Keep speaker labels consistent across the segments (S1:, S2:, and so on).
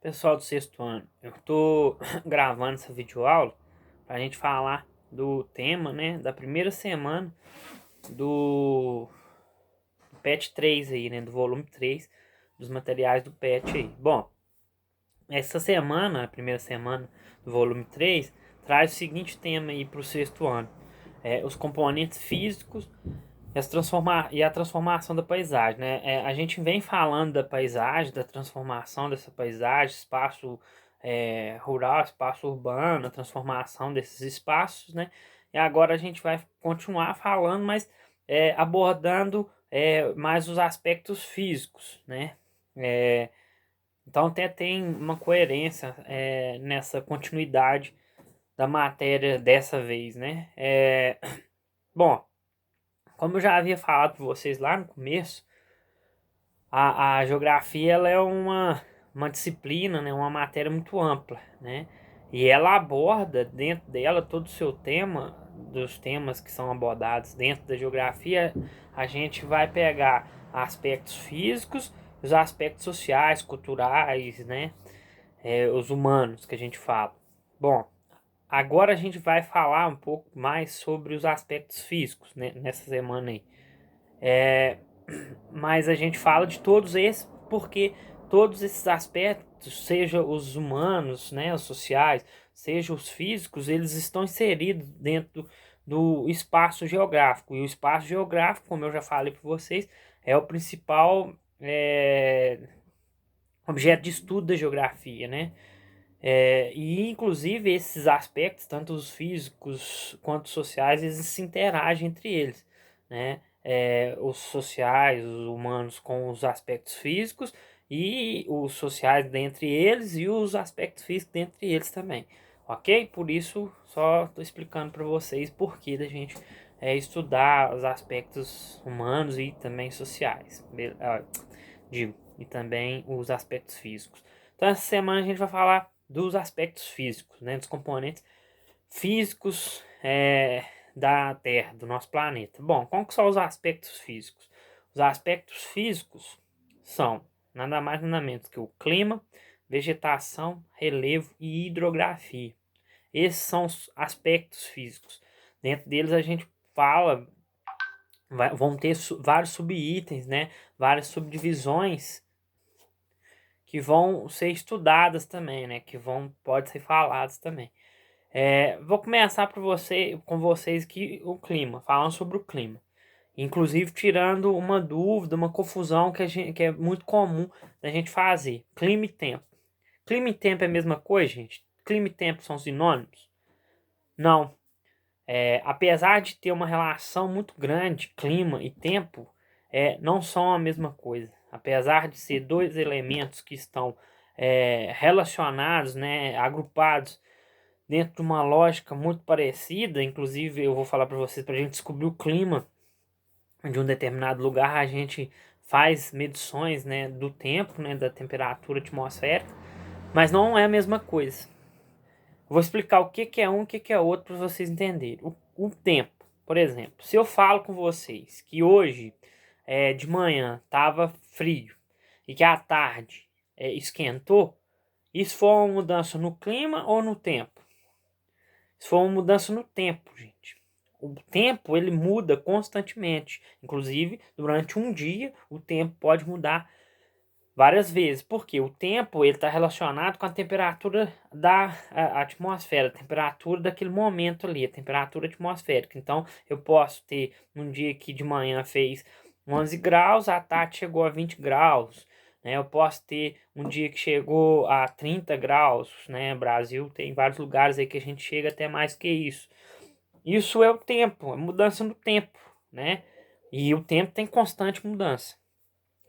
S1: Pessoal do sexto ano, eu tô gravando essa videoaula para a gente falar do tema, né, da primeira semana do PET 3 aí, né, do volume 3 dos materiais do PET aí. Bom, essa semana, a primeira semana do volume 3 traz o seguinte tema aí para o sexto ano: os componentes físicos e a transformação da paisagem, né? A gente vem falando da paisagem, da transformação dessa paisagem, espaço rural, espaço urbano, a transformação desses espaços, né? E agora a gente vai continuar falando, mas abordando mais os aspectos físicos, né? É, então até tem uma coerência nessa continuidade da matéria dessa vez, né? Bom, como eu já havia falado para vocês lá no começo, a geografia ela é uma disciplina, né, uma matéria muito ampla, né? E ela aborda dentro dela todo o seu tema, dos temas que são abordados dentro da geografia, a gente vai pegar aspectos físicos, os aspectos sociais, culturais, né? Os humanos que a gente fala. Bom, agora a gente vai falar um pouco mais sobre os aspectos físicos, né, nessa semana aí. Mas a gente fala de todos esses porque todos esses aspectos, seja os humanos, né, os sociais, seja os físicos, eles estão inseridos dentro do espaço geográfico. E o espaço geográfico, como eu já falei para vocês, é o principal objeto de estudo da geografia, né? E inclusive esses aspectos, tanto os físicos quanto os sociais, eles se interagem entre eles, né? Os sociais, os humanos com os aspectos físicos e os sociais dentre eles e os aspectos físicos dentre eles também, ok? Por isso só estou explicando para vocês por que da gente estudar os aspectos humanos e também sociais, digo, e também os aspectos físicos. Então essa semana a gente vai falar dos aspectos físicos, né, dos componentes físicos da Terra, do nosso planeta. Bom, como que são os aspectos físicos? Os aspectos físicos são nada mais nada menos que o clima, vegetação, relevo e hidrografia. Esses são os aspectos físicos. Dentro deles a gente fala, vão ter vários subitens, né, várias subdivisões que vão ser estudadas também, né? Que pode ser faladas também. Vou começar com vocês que o clima, falando sobre o clima. Inclusive tirando uma dúvida, uma confusão que é muito comum da gente fazer. Clima e tempo. Clima e tempo é a mesma coisa, gente? Clima e tempo são sinônimos? Não. Apesar de ter uma relação muito grande, clima e tempo, não são a mesma coisa. Apesar de ser dois elementos que estão relacionados, né, agrupados dentro de uma lógica muito parecida, inclusive eu vou falar para vocês, para a gente descobrir o clima de um determinado lugar, a gente faz medições, né, do tempo, né, da temperatura atmosférica, mas não é a mesma coisa. Vou explicar o que é um e o que é outro para vocês entenderem. O tempo, por exemplo, se eu falo com vocês que hoje de manhã estava frio e que à tarde esquentou, isso foi uma mudança no clima ou no tempo? Isso foi uma mudança no tempo, gente. O tempo ele muda constantemente. Inclusive, durante um dia, o tempo pode mudar várias vezes, porque o tempo ele está relacionado com a temperatura da atmosfera, a temperatura daquele momento ali, a temperatura atmosférica. Então, eu posso ter um dia que de manhã fez 11 graus, à tarde chegou a 20 graus, né? Eu posso ter um dia que chegou a 30 graus, né? Brasil tem vários lugares aí que a gente chega até mais que isso. Isso é o tempo, a mudança no tempo, né? E o tempo tem constante mudança,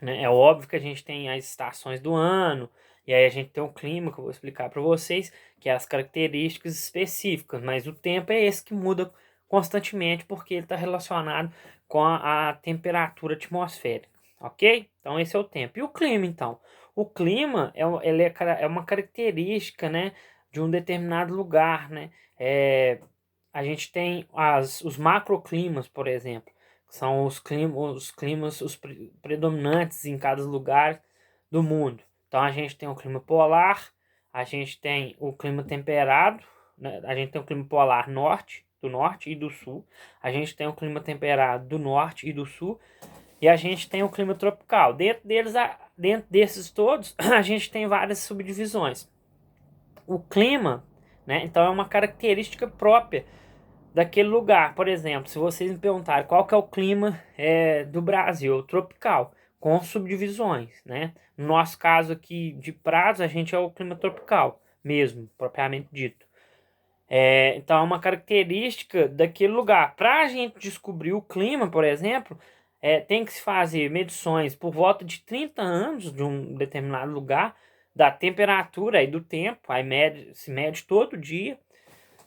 S1: né? É óbvio que a gente tem as estações do ano, e aí a gente tem o clima, que eu vou explicar para vocês, que é as características específicas, mas o tempo é esse que muda constantemente, porque ele está relacionado com a temperatura atmosférica, ok? Então esse é o tempo. E o clima, então? O clima é uma característica, né, de um determinado lugar, né? A gente tem os macroclimas, por exemplo, são os climas predominantes em cada lugar do mundo. Então a gente tem o clima polar, a gente tem o clima temperado, né? A gente tem o clima polar do norte e do sul, a gente tem o clima temperado do norte e do sul, e a gente tem o clima tropical. Dentro desses todos, a gente tem várias subdivisões. O clima, né? Então é uma característica própria daquele lugar. Por exemplo, se vocês me perguntarem qual que é o clima do Brasil, tropical, com subdivisões, né? No nosso caso aqui de Prados, a gente é o clima tropical mesmo, propriamente dito. Então é uma característica daquele lugar. Para a gente descobrir o clima, por exemplo, tem que se fazer medições por volta de 30 anos de um determinado lugar, da temperatura e do tempo, aí se mede todo dia,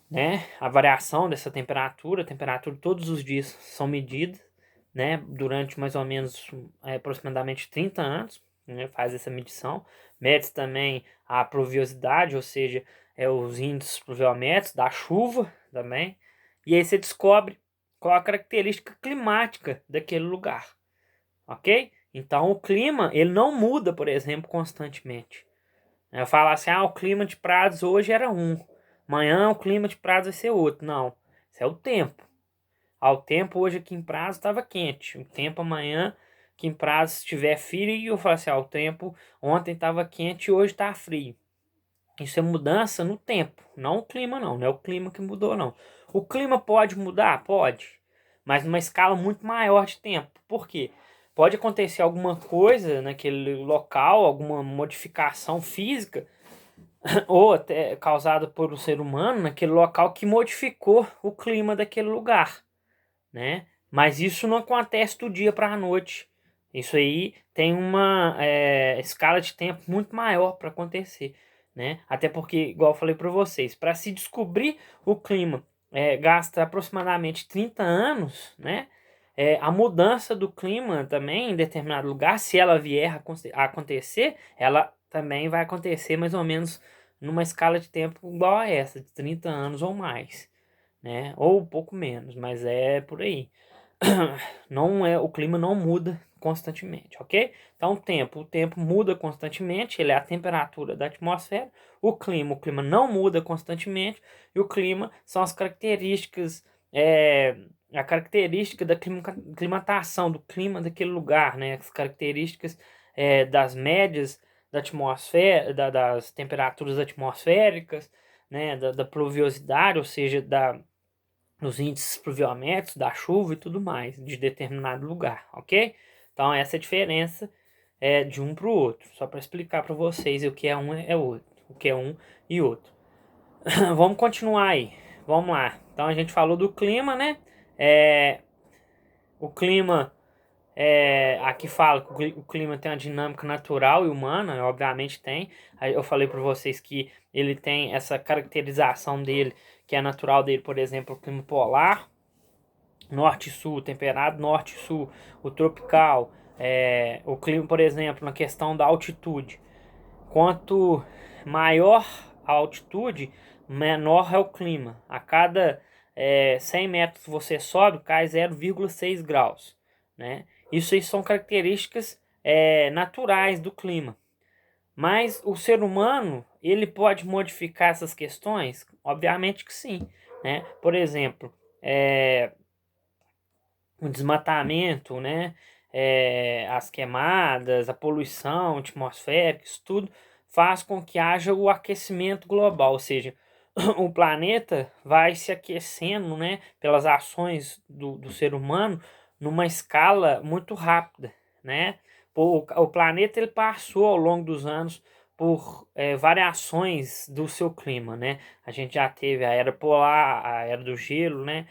S1: né? A variação dessa temperatura, a temperatura todos os dias são medidas, né? Durante mais ou menos aproximadamente 30 anos, né? Faz essa medição. Mede também a pluviosidade, ou seja, os índices pluviométricos da chuva também. E aí você descobre qual a característica climática daquele lugar, ok? Então o clima, ele não muda, por exemplo, constantemente. Eu falo assim, o clima de Prados hoje era um. Amanhã o clima de Prados vai ser outro. Não, isso é o tempo. O tempo hoje aqui em Prados estava quente. O tempo amanhã aqui em Prados estiver frio, eu falo assim, o tempo ontem estava quente e hoje está frio. Isso é mudança no tempo, não o clima não é o clima que mudou não. O clima pode mudar? Pode, mas numa escala muito maior de tempo. Por quê? Pode acontecer alguma coisa naquele local, alguma modificação física ou até causada por um ser humano naquele local que modificou o clima daquele lugar, né? Mas isso não acontece do dia para a noite. Isso aí tem uma escala de tempo muito maior para acontecer, né? Até porque, igual eu falei para vocês, para se descobrir o clima gasta aproximadamente 30 anos, né? A mudança do clima também em determinado lugar, se ela vier a acontecer, ela também vai acontecer mais ou menos numa escala de tempo igual a essa, de 30 anos ou mais, né? Ou um pouco menos, mas é por aí. Não é, o clima não muda constantemente, ok? Então o tempo muda constantemente, ele é a temperatura da atmosfera. O clima não muda constantemente e o clima são as características, a característica da climatação do clima daquele lugar, né? As características das médias da atmosfera, das temperaturas atmosféricas, né? Da pluviosidade, ou seja, nos índices pluviométricos, da chuva e tudo mais, de determinado lugar, ok? Então, essa é a diferença de um para o outro, só para explicar para vocês o que é um é outro, o que é um e outro. Vamos continuar aí, vamos lá. Então, a gente falou do clima, né? O clima, aqui fala que o clima tem uma dinâmica natural e humana, obviamente tem. Aí eu falei para vocês que ele tem essa caracterização dele, que é natural dele, por exemplo, o clima polar, norte e sul, temperado, norte e sul, o tropical, o clima, por exemplo, na questão da altitude. Quanto maior a altitude, menor é o clima. A cada 100 metros você sobe, cai 0,6 graus, né? Isso aí são características naturais do clima. Mas o ser humano, ele pode modificar essas questões? Obviamente que sim, né? Por exemplo, o desmatamento, né? As queimadas, a poluição atmosférica, isso tudo faz com que haja o aquecimento global, ou seja, o planeta vai se aquecendo, né, pelas ações do ser humano numa escala muito rápida, né? O planeta ele passou ao longo dos anos por variações do seu clima, né? A gente já teve a era polar, a era do gelo, né?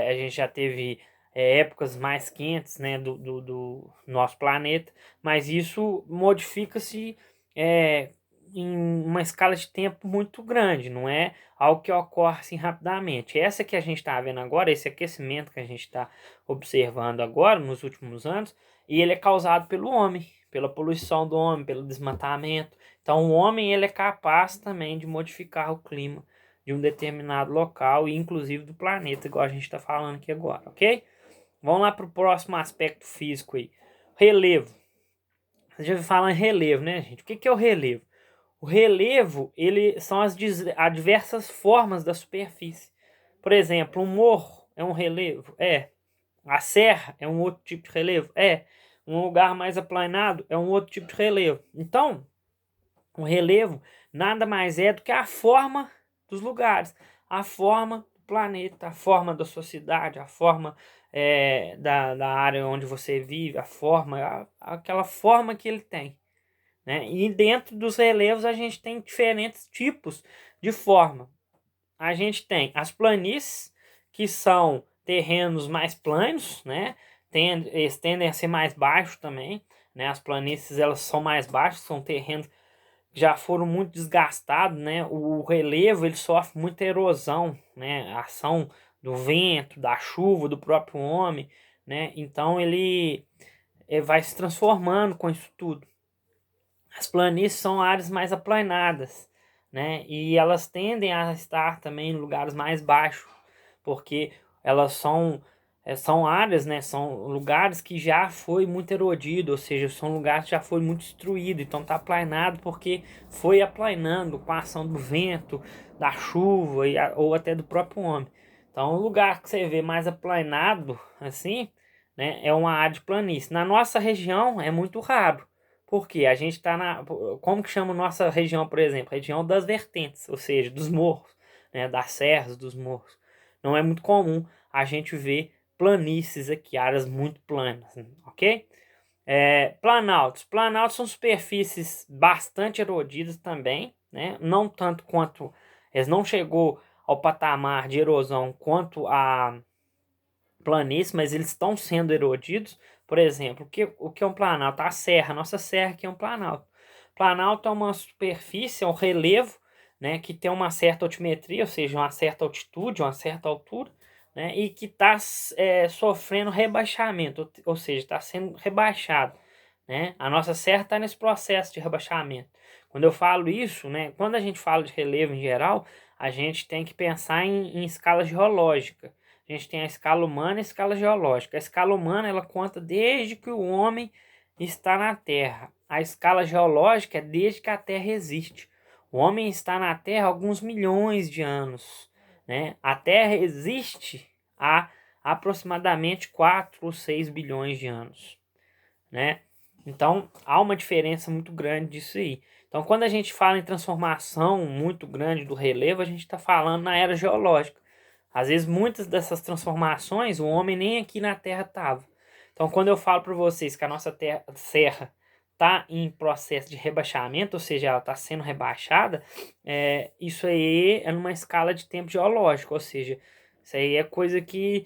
S1: A gente já teve épocas mais quentes, né, do nosso planeta, mas isso modifica-se em uma escala de tempo muito grande, não é algo que ocorre assim rapidamente. Essa que a gente está vendo agora, esse aquecimento que a gente está observando agora nos últimos anos, e ele é causado pelo homem, pela poluição do homem, pelo desmatamento. Então o homem ele é capaz também de modificar o clima de um determinado local e inclusive do planeta, igual a gente está falando aqui agora, ok? Vamos lá para o próximo aspecto físico aí. Relevo. Você já ouviu falar em relevo, né, gente? O que que é o relevo? O relevo, ele são as diversas formas da superfície. Por exemplo, um morro é um relevo? É. A serra é um outro tipo de relevo? É. Um lugar mais aplanado é um outro tipo de relevo. Então, o relevo nada mais é do que a forma dos lugares, a forma do planeta, a forma da sua cidade, a forma da área onde você vive, a forma, aquela forma que ele tem, né? E dentro dos relevos a gente tem diferentes tipos de forma. A gente tem as planícies, que são terrenos mais planos, né? Eles tendem a ser mais baixos também, né? As planícies elas são mais baixas, são terrenos que já foram muito desgastados, né? O relevo ele sofre muita erosão, né? A ação do vento, da chuva, do próprio homem, né? Então ele vai se transformando com isso tudo. As planícies são áreas mais aplanadas, né? E elas tendem a estar também em lugares mais baixos, porque elas são áreas, né? São lugares que já foi muito erodido, ou seja, são lugares que já foi muito destruído, então tá aplanado porque foi aplanando com a ação do vento, da chuva ou até do próprio homem. Então, o lugar que você vê mais aplanado, assim, né? É uma área de planície. Na nossa região é muito raro. Porque a gente está na. Como que chama nossa região, por exemplo? Região das vertentes, ou seja, dos morros, né? Das serras, dos morros. Não é muito comum a gente ver planícies aqui, áreas muito planas, ok? Planaltos. Planaltos são superfícies bastante erodidas também, né? Não tanto quanto. Eles não chegou ao patamar de erosão quanto a planícies, mas eles estão sendo erodidos. Por exemplo, o que é um planalto? A serra, nossa serra aqui é um planalto. Planalto é uma superfície, é um relevo, né, que tem uma certa altimetria, ou seja, uma certa altitude, uma certa altura, né, e que está sofrendo rebaixamento, ou seja, está sendo rebaixado. Né? A nossa serra está nesse processo de rebaixamento. Quando eu falo isso, né, quando a gente fala de relevo em geral, a gente tem que pensar em escala geológica. A gente tem a escala humana e a escala geológica. A escala humana ela conta desde que o homem está na Terra. A escala geológica é desde que a Terra existe. O homem está na Terra há alguns milhões de anos. Né? A Terra existe há aproximadamente 4 ou 6 bilhões de anos. Né? Então há uma diferença muito grande disso aí. Então, quando a gente fala em transformação muito grande do relevo, a gente está falando na era geológica. Às vezes, muitas dessas transformações, o homem nem aqui na Terra estava. Então, quando eu falo para vocês que a nossa serra está em processo de rebaixamento, ou seja, ela está sendo rebaixada, isso aí é numa escala de tempo geológico, ou seja, isso aí é coisa que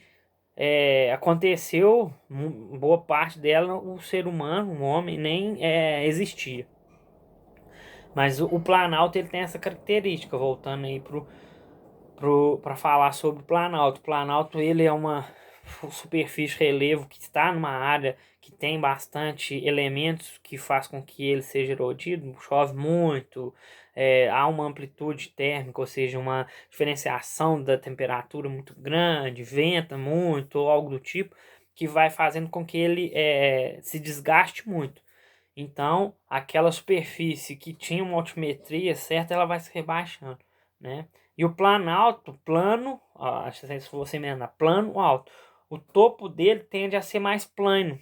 S1: aconteceu, boa parte dela, o ser humano, o homem, nem existia. Mas o Planalto ele tem essa característica, voltando aí para falar sobre o Planalto. O Planalto ele é uma superfície de relevo que está numa área que tem bastante elementos que faz com que ele seja erodido, chove muito, há uma amplitude térmica, ou seja, uma diferenciação da temperatura muito grande, venta muito ou algo do tipo, que vai fazendo com que ele se desgaste muito. Então, aquela superfície que tinha uma altimetria certa, ela vai se rebaixando, né? E o planalto, plano, ó, se você emendar, plano alto, o topo dele tende a ser mais plano,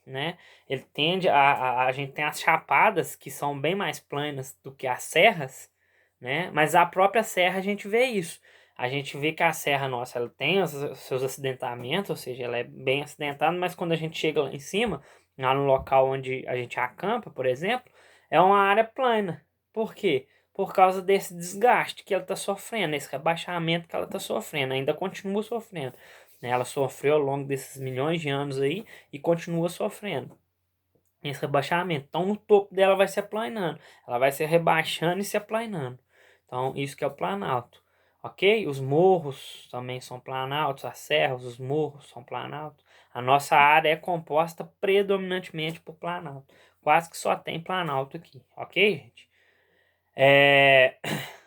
S1: né? Ele tende a gente tem as chapadas que são bem mais planas do que as serras, né? Mas a própria serra a gente vê isso. A gente vê que a serra nossa, ela tem os seus acidentamentos, ou seja, ela é bem acidentada, mas quando a gente chega lá em cima, lá no local onde a gente acampa, por exemplo, é uma área plana. Por quê? Por causa desse desgaste que ela está sofrendo, esse rebaixamento que ela está sofrendo, ainda continua sofrendo. Né? Ela sofreu ao longo desses milhões de anos aí e continua sofrendo esse rebaixamento. Então, no topo dela vai se aplanando, ela vai se rebaixando e se aplanando. Então, isso que é o planalto. Ok? Os morros também são planaltos, as serras, os morros são planaltos. A nossa área é composta predominantemente por planalto. Quase que só tem planalto aqui. Ok, gente?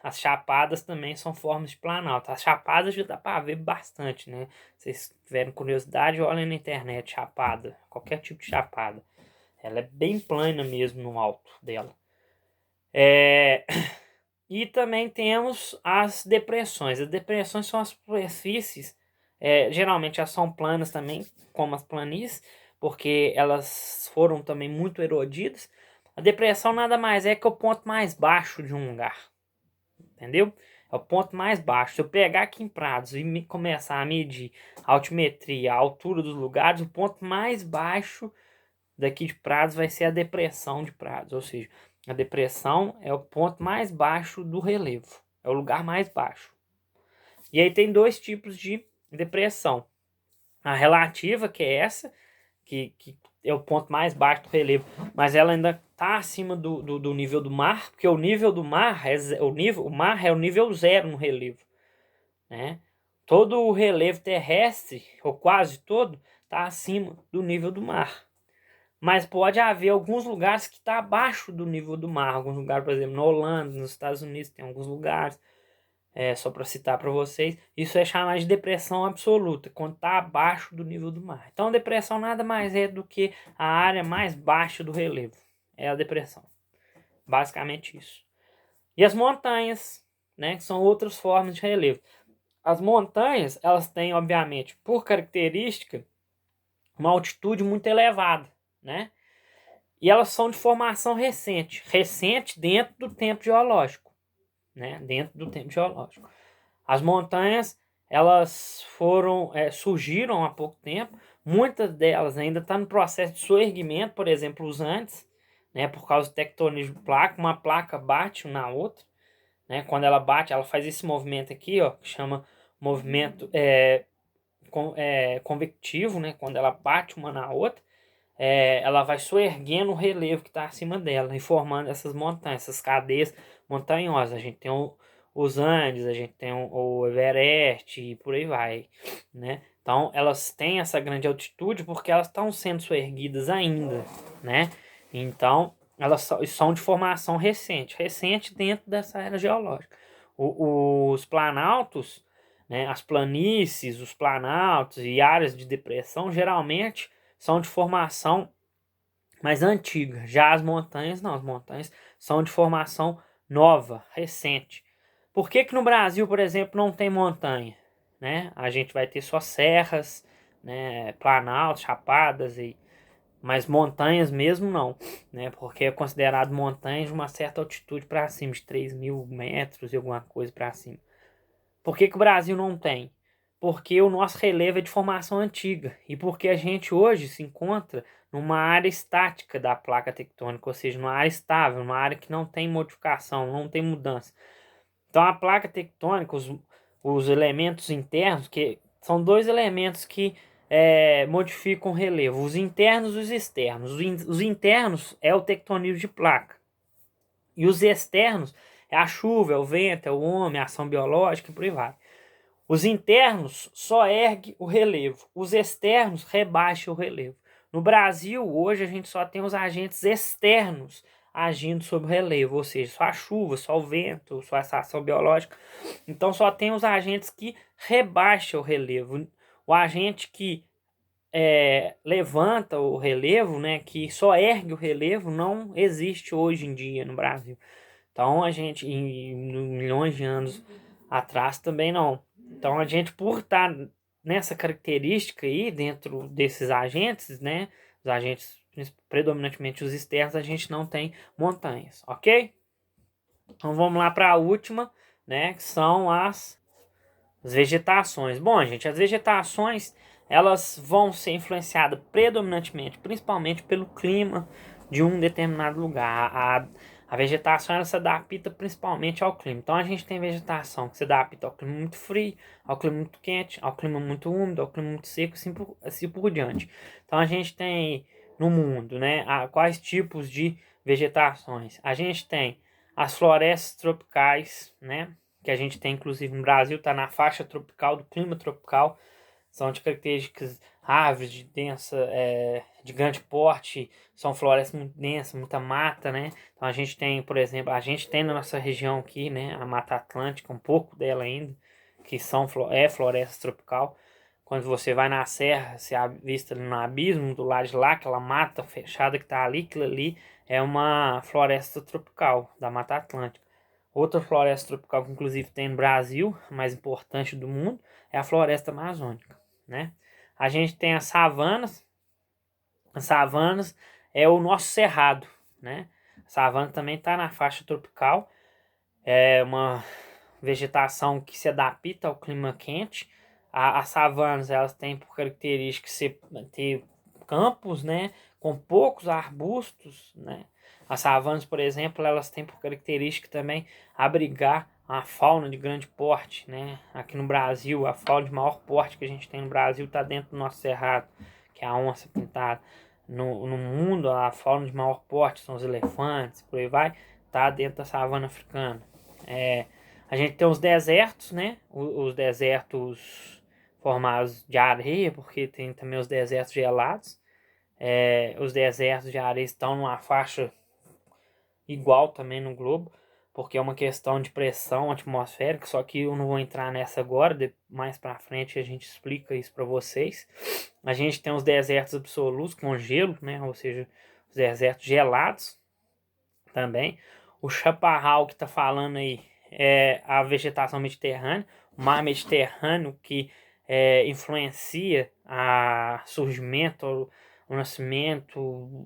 S1: As chapadas também são formas de planalto. As chapadas já dá para ver bastante, né? Se vocês tiverem curiosidade, olhem na internet, chapada. Qualquer tipo de chapada. Ela é bem plana mesmo no alto dela. É... E também temos as depressões. As depressões são as superfícies, geralmente elas são planas também, como as planícies, porque elas foram também muito erodidas. A depressão nada mais é que o ponto mais baixo de um lugar, entendeu? É o ponto mais baixo. Se eu pegar aqui em Prados e começar a medir a altimetria, a altura dos lugares, o ponto mais baixo daqui de Prados vai ser a depressão de Prados, ou seja, a depressão é o ponto mais baixo do relevo, é o lugar mais baixo. E aí tem dois tipos de depressão. A relativa, que é essa, que é o ponto mais baixo do relevo, mas ela ainda está acima do nível do mar, porque o nível do mar o mar é o nível zero no relevo, né? Todo o relevo terrestre, ou quase todo, está acima do nível do mar. Mas pode haver alguns lugares que está abaixo do nível do mar. Alguns lugares, por exemplo, na Holanda, nos Estados Unidos, tem alguns lugares. Só para citar para vocês. Isso é chamado de depressão absoluta, quando está abaixo do nível do mar. Então, depressão nada mais é do que a área mais baixa do relevo. É a depressão. Basicamente isso. E as montanhas, né, que são outras formas de relevo. As montanhas, elas têm, obviamente, por característica, uma altitude muito elevada, né? E elas são de formação recente. Recente dentro do tempo geológico, né? Dentro do tempo geológico. As montanhas, elas surgiram há pouco tempo. Muitas delas ainda estão no processo de soerguimento, por exemplo, os Andes, né? Por causa do tectonismo de placa. Uma placa bate uma na outra, né? Quando ela bate, ela faz esse movimento aqui, ó, que chama movimento convectivo, né? Quando ela bate uma na outra. Ela vai soerguendo o relevo que está acima dela e formando essas montanhas, essas cadeias montanhosas. A gente tem os Andes, a gente tem o Everest e por aí vai, né? Então elas têm essa grande altitude porque elas estão sendo soerguidas ainda, né? Então elas são de formação recente dentro dessa era geológica. Os planaltos, né? As planícies, os planaltos e áreas de depressão geralmente são de formação mais antiga. Já as montanhas não, as montanhas são de formação nova, recente. Por que que no Brasil, por exemplo, não tem montanha? Né? A gente vai ter só serras, né, planaltos, chapadas, mas montanhas mesmo não, né? Porque é considerado montanha de uma certa altitude para cima, de 3.000 metros e alguma coisa para cima. Por que que o Brasil não tem? Porque o nosso relevo é de formação antiga e porque a gente hoje se encontra numa área estática da placa tectônica, ou seja, numa área estável, uma área que não tem modificação, não tem mudança. Então a placa tectônica, os elementos internos, que são dois elementos que modificam o relevo, os internos e os externos. Os internos é o tectonismo de placa e os externos é a chuva, é o vento, é o homem, a ação biológica e por aí vai. Os internos só erguem o relevo, os externos rebaixam o relevo. No Brasil, hoje, a gente só tem os agentes externos agindo sobre o relevo, ou seja, só a chuva, só o vento, só essa ação biológica. Então, só tem os agentes que rebaixam o relevo. O agente que levanta o relevo, né, que só ergue o relevo, não existe hoje em dia no Brasil. Então, a gente, em milhões de anos atrás, também não. Então a gente, por estar nessa característica aí, dentro desses agentes, né? Os agentes, predominantemente os externos, a gente não tem montanhas, ok? Então vamos lá para a última, né? Que são as vegetações. Bom, gente, as vegetações, elas vão ser influenciadas predominantemente, principalmente pelo clima de um determinado lugar. A vegetação, ela se adapta principalmente ao clima. Então a gente tem vegetação que se adapta ao clima muito frio, ao clima muito quente, ao clima muito úmido, ao clima muito seco, assim por diante. Então a gente tem no mundo, né, quais tipos de vegetações. A gente tem as florestas tropicais, né, que a gente tem inclusive no Brasil, está na faixa tropical do clima tropical. São de características árvores de grande porte, são florestas muito densas, muita mata, né? Então a gente tem, por exemplo, a gente tem na nossa região aqui, né, a Mata Atlântica, um pouco dela ainda, que floresta tropical, quando você vai na serra, você avista ali no abismo, do lado de lá, aquela mata fechada que tá ali, aquilo ali é uma floresta tropical da Mata Atlântica. Outra floresta tropical que inclusive tem no Brasil, a mais importante do mundo, é a floresta amazônica, né? A gente tem as savanas. As savanas é o nosso cerrado, né? A savana também está na faixa tropical, é uma vegetação que se adapta ao clima quente. As savanas elas têm por característica ter campos, né, com poucos arbustos, né? As savanas, por exemplo, elas têm por característica também abrigar a fauna de grande porte, né? Aqui no Brasil, a fauna de maior porte que a gente tem no Brasil está dentro do nosso cerrado, que é a onça pintada. No mundo, a fauna de maior porte são os elefantes, por aí vai, tá dentro da savana africana. É, a gente tem os desertos, né? Os desertos formados de areia, porque tem também os desertos gelados. Os desertos de areia estão numa faixa igual também no globo, porque é uma questão de pressão atmosférica, só que eu não vou entrar nessa agora, mais para frente a gente explica isso para vocês. A gente tem os desertos absolutos com gelo, né? Ou seja, os desertos gelados também. O chaparral que está falando aí é a vegetação mediterrânea, o mar Mediterrâneo que influencia a surgimento, o nascimento,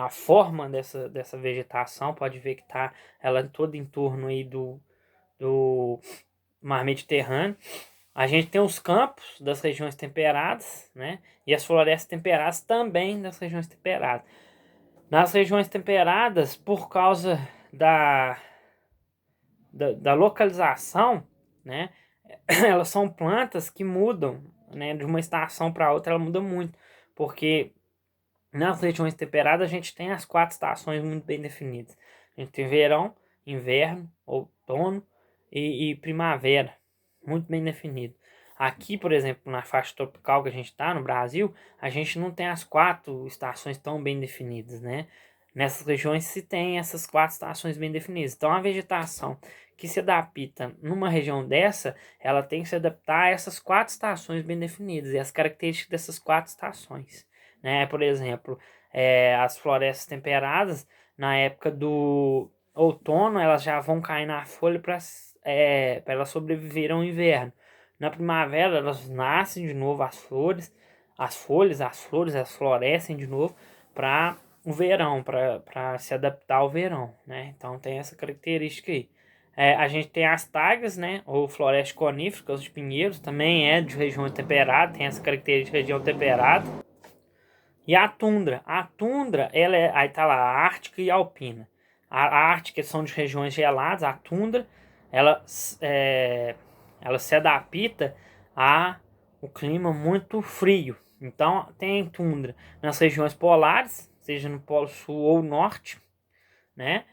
S1: a forma dessa vegetação. Pode ver que tá ela toda em torno aí do mar Mediterrâneo. A gente tem os campos das regiões temperadas, né? E as florestas temperadas também das regiões temperadas. Nas regiões temperadas, por causa da localização, né? Elas são plantas que mudam, né? De uma estação para outra, ela muda muito. Porque nas regiões temperadas a gente tem as 4 estações muito bem definidas. A gente tem verão, inverno, outono e primavera, muito bem definido. Aqui, por exemplo, na faixa tropical que a gente está no Brasil, a gente não tem as 4 estações tão bem definidas, né? Nessas regiões se tem essas 4 estações bem definidas. Então a vegetação que se adapta numa região dessa, ela tem que se adaptar a essas 4 estações bem definidas e as características dessas 4 estações, né? Por exemplo, as florestas temperadas, na época do outono, elas já vão cair na folha para elas sobreviverem ao inverno. Na primavera, elas nascem de novo as flores, as folhas, as flores, elas florescem de novo para o verão, para se adaptar ao verão, né? Então tem essa característica aí. A gente tem as taigas, né? Ou florestas coníferas, os pinheiros, também é de região temperada, tem essa característica de região temperada. E a tundra. A tundra, ela aí tá lá, a ártica e a alpina. A ártica são de regiões geladas, a tundra, ela, ela se adapta a o clima muito frio. Então tem tundra nas regiões polares, seja no Polo Sul ou Norte, né?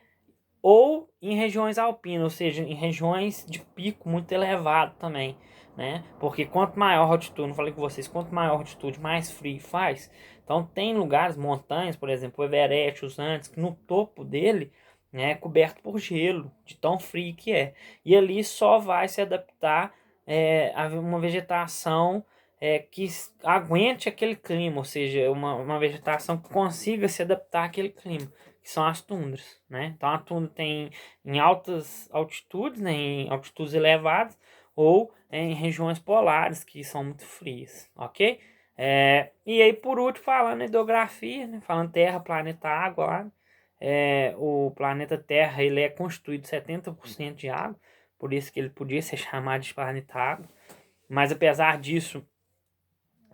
S1: Ou em regiões alpinas, ou seja, em regiões de pico muito elevado também, né? Porque quanto maior a altitude, não falei com vocês, quanto maior a altitude, mais frio faz. Então tem lugares, montanhas, por exemplo, o Everest, os Andes, que no topo dele, né, é coberto por gelo, de tão frio que é. E ali só vai se adaptar a uma vegetação que aguente aquele clima, ou seja, uma vegetação que consiga se adaptar àquele clima, que são as tundras, né? Então a tundra tem em altas altitudes, né, em altitudes elevadas, ou em regiões polares que são muito frias, ok? E aí por último, falando em hidrografia, né, falando terra, planeta, água lá, o planeta Terra ele é constituído de 70% de água, por isso que ele podia ser chamado de planeta água, mas apesar disso,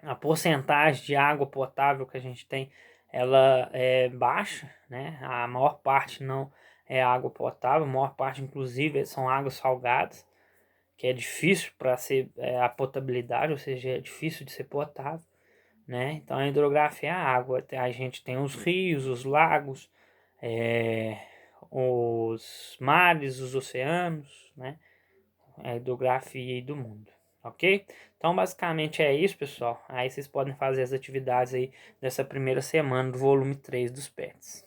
S1: a porcentagem de água potável que a gente tem, ela é baixa, né? A maior parte não é água potável, a maior parte inclusive são águas salgadas, que é difícil para ser a potabilidade, ou seja, é difícil de ser potável, né? Então a hidrografia é a água, a gente tem os rios, os lagos, os mares, os oceanos, né? É a hidrografia aí do mundo, ok? Então basicamente é isso, pessoal. Aí vocês podem fazer as atividades aí dessa primeira semana do volume 3 dos PETs.